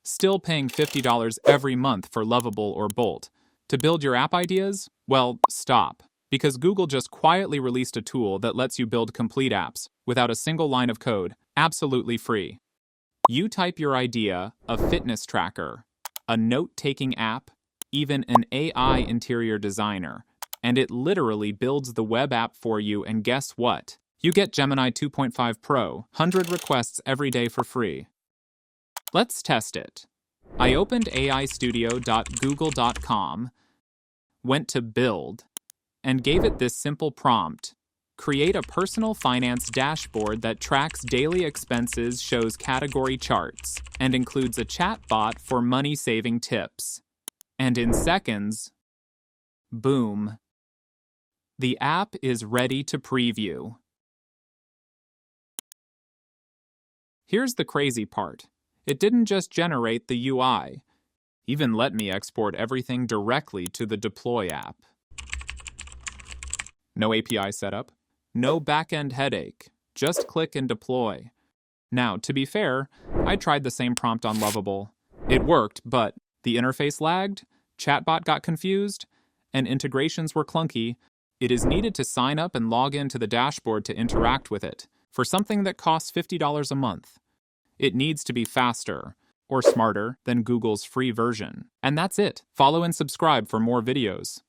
Still paying $50 every month for Lovable or Bolt. To build your app ideas? Well, stop. Because Google just quietly released a tool that lets you build complete apps without a single line of code, absolutely free. You type your idea, a fitness tracker, a note-taking app, even an AI interior designer, and it literally builds the web app for you, and guess what? You get Gemini 2.5 Pro, 100 requests every day for free. Let's test it. I opened aistudio.google.com, went to Build, and gave it this simple prompt. Create a personal finance dashboard that tracks daily expenses, shows category charts, and includes a chatbot for money-saving tips. And in seconds, boom, the app is ready to preview. Here's the crazy part. It didn't just generate the UI, even let me export everything directly to the Deploy app. No API setup, no backend headache, just click and deploy. Now, to be fair, I tried the same prompt on Lovable. It worked, but the interface lagged, chatbot got confused, and integrations were clunky. It is needed to sign up and log into the dashboard to interact with it, for something that costs $50 a month. It needs to be faster, or smarter, than Google's free version. And that's it. Follow and subscribe for more videos.